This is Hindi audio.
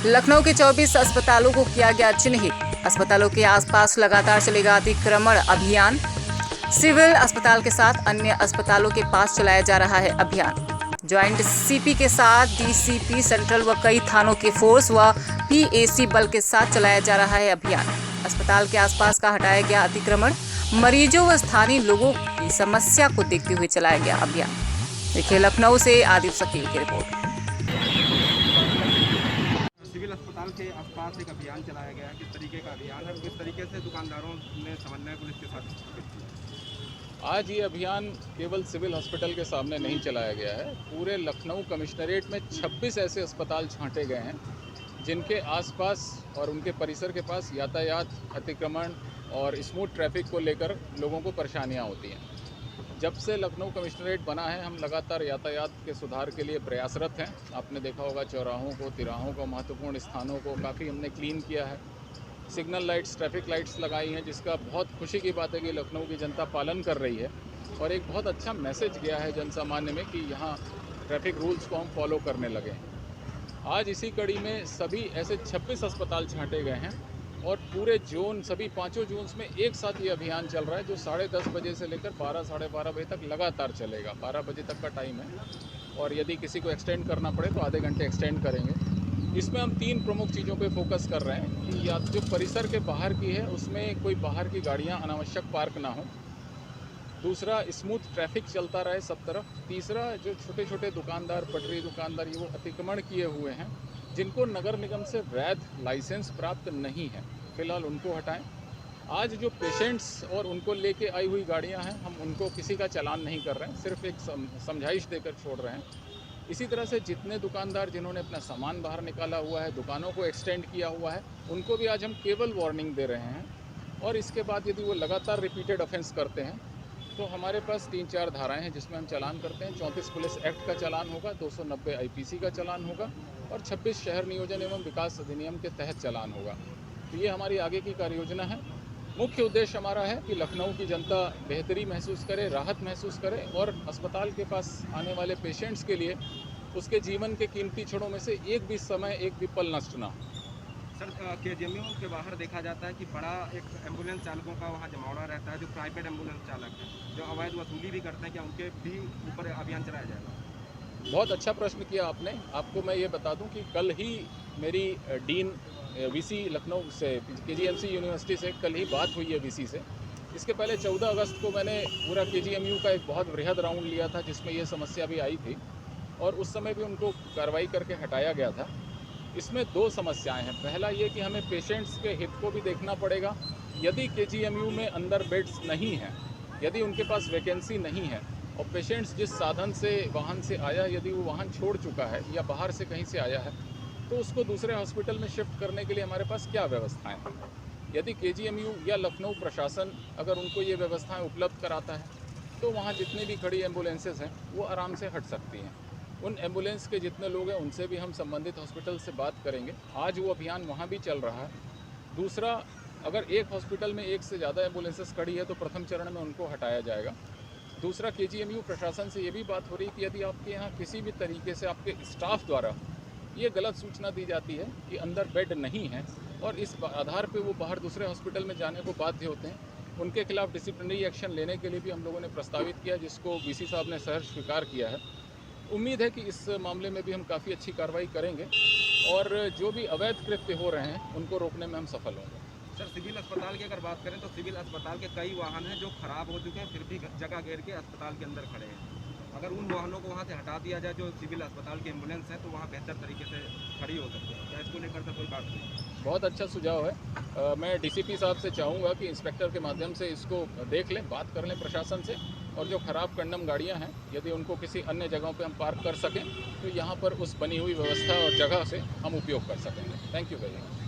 लखनऊ के 24 अस्पतालों को किया गया चिन्हित। अस्पतालों के आसपास लगातार चलेगा अतिक्रमण अभियान। सिविल अस्पताल के साथ अन्य अस्पतालों के पास चलाया जा रहा है अभियान। ज्वाइंट सीपी के साथ डीसीपी सेंट्रल व कई थानों के फोर्स व पीएसी बल के साथ चलाया जा रहा है अभियान। अस्पताल के आसपास का हटाया गया अतिक्रमण। मरीजों व स्थानीय लोगों की समस्या को देखते हुए चलाया गया अभियान। देखिए लखनऊ से आदिप शकील की रिपोर्ट। सिविल अस्पताल के आसपास एक अभियान चलाया गया है। किस तरीके का अभियान है, किस तरीके से दुकानदारों ने समन्वय पुलिस के साथ स्थापित किया? आज ये अभियान केवल सिविल हॉस्पिटल के सामने नहीं चलाया गया है। पूरे लखनऊ कमिश्नरेट में 26 ऐसे अस्पताल छांटे गए हैं जिनके आसपास और उनके परिसर के पास यातायात अतिक्रमण और स्मूथ ट्रैफिक को लेकर लोगों को परेशानियां होती हैं। जब से लखनऊ कमिश्नरेट बना है हम लगातार यातायात के सुधार के लिए प्रयासरत हैं। आपने देखा होगा चौराहों को, तिराहों को, महत्वपूर्ण स्थानों को काफ़ी हमने क्लीन किया है। सिग्नल लाइट्स, ट्रैफिक लाइट्स लगाई हैं, जिसका बहुत खुशी की बात है कि लखनऊ की जनता पालन कर रही है और एक बहुत अच्छा मैसेज गया है जनसामान्य में कि यहाँ ट्रैफिक रूल्स को हम फॉलो करने लगे हैं। आज इसी कड़ी में सभी ऐसे 26 अस्पताल छांटे गए हैं और पूरे जोन, सभी 5 जोन्स में एक साथ ये अभियान चल रहा है जो 10:30 बजे से लेकर 12, 12:30 बजे तक लगातार चलेगा। 12 बजे तक का टाइम है और यदि किसी को एक्सटेंड करना पड़े तो आधे घंटे एक्सटेंड करेंगे। इसमें हम 3 प्रमुख चीज़ों पे फोकस कर रहे हैं कि या जो परिसर के बाहर की है उसमें कोई बाहर की गाड़ियाँ अनावश्यक पार्क ना हो। दूसरा, स्मूथ ट्रैफिक चलता रहे सब तरफ। तीसरा, जो छोटे छोटे दुकानदार, पटरी दुकानदार, ये वो अतिक्रमण किए हुए हैं जिनको नगर निगम से वैध लाइसेंस प्राप्त नहीं है, फिलहाल उनको हटाएं। आज जो पेशेंट्स और उनको लेके आई हुई गाड़ियां हैं हम उनको किसी का चालान नहीं कर रहे हैं, सिर्फ एक समझाइश देकर छोड़ रहे हैं। इसी तरह से जितने दुकानदार जिन्होंने अपना सामान बाहर निकाला हुआ है, दुकानों को एक्सटेंड किया हुआ है, उनको भी आज हम केवल वार्निंग दे रहे हैं। और इसके बाद यदि वो लगातार रिपीटेड ऑफेंस करते हैं तो हमारे पास 3-4 धाराएं हैं जिसमें हम चालान करते हैं। 34 पुलिस एक्ट का चालान होगा, 290 आईपीसी का चालान होगा और 26 शहर नियोजन एवं विकास अधिनियम के तहत चालान होगा। तो ये हमारी आगे की कार्य योजना है। मुख्य उद्देश्य हमारा है कि लखनऊ की जनता बेहतरी महसूस करे, राहत महसूस करे और अस्पताल के पास आने वाले पेशेंट्स के लिए उसके जीवन के कीमती क्षणों में से एक भी समय, एक भी पल नष्ट ना हो। सर, केजीएमयू के बाहर देखा जाता है कि बड़ा एक एम्बुलेंस चालकों का वहाँ जमावड़ा रहता है, जो प्राइवेट एम्बुलेंस चालक है, जो अवैध वसूली भी करते हैं, क्या उनके भी ऊपर अभियान चलाया जाएगा? बहुत अच्छा प्रश्न किया आपने। आपको मैं ये बता दूं कि कल ही मेरी डीन वीसी लखनऊ से, केजीएमसी यूनिवर्सिटी से कल ही बात हुई है वीसी से। इसके पहले 14 अगस्त को मैंने पूरा केजीएमयू का एक बहुत वृहद राउंड लिया था जिसमें ये समस्या भी आई थी और उस समय भी उनको कार्रवाई करके हटाया गया था। इसमें 2 समस्याएं हैं। पहला ये कि हमें पेशेंट्स के हित को भी देखना पड़ेगा। यदि केजीएमयू में अंदर बेड्स नहीं हैं, यदि उनके पास वैकेंसी नहीं है और पेशेंट्स जिस साधन से, वाहन से आया, यदि वो वाहन छोड़ चुका है या बाहर से कहीं से आया है तो उसको दूसरे हॉस्पिटल में शिफ्ट करने के लिए हमारे पास क्या व्यवस्थाएं हैं। यदि केजीएमयू या लखनऊ प्रशासन अगर उनको ये व्यवस्थाएं उपलब्ध कराता है तो वहाँ जितनी भी खड़ी एम्बुलेंसेज हैं वो आराम से हट सकती हैं। उन एम्बुलेंस के जितने लोग हैं उनसे भी हम संबंधित हॉस्पिटल से बात करेंगे। आज वो अभियान वहाँ भी चल रहा है। दूसरा, अगर एक हॉस्पिटल में एक से ज़्यादा एम्बुलेंसेस खड़ी है तो प्रथम चरण में उनको हटाया जाएगा। दूसरा, केजीएमयू प्रशासन से ये भी बात हो रही है कि यदि आपके यहाँ किसी भी तरीके से आपके स्टाफ द्वारा ये गलत सूचना दी जाती है कि अंदर बेड नहीं है और इस आधार पे वो बाहर दूसरे हॉस्पिटल में जाने को बाध्य होते हैं, उनके खिलाफ डिसिप्लिनरी एक्शन लेने के लिए भी हम लोगों ने प्रस्तावित किया, जिसको वीसी साहब ने सहर्ष स्वीकार किया है। उम्मीद है कि इस मामले में भी हम काफ़ी अच्छी कार्रवाई करेंगे और जो भी अवैध कृत्य हो रहे हैं उनको रोकने में हम सफल होंगे। सर, सिविल अस्पताल की अगर बात करें तो सिविल अस्पताल के कई वाहन हैं जो खराब हो चुके हैं, फिर भी जगह घेर के अस्पताल के अंदर खड़े हैं। अगर उन वाहनों को वहाँ से हटा दिया जाए जो सिविल अस्पताल की एम्बुलेंस है तो वहाँ बेहतर तरीके से खड़ी हो सकती है। क्या इसको लेकर तो कोई बात नहीं? बहुत अच्छा सुझाव है। मैं डीसीपी साहब से चाहूँगा कि इंस्पेक्टर के माध्यम से इसको देख लें, बात कर लें प्रशासन से और जो ख़राब कंडम गाड़ियाँ हैं यदि उनको किसी अन्य जगहों पे हम पार्क कर सकें तो यहाँ पर उस बनी हुई व्यवस्था और जगह से हम उपयोग कर सकेंगे। Thank you very much.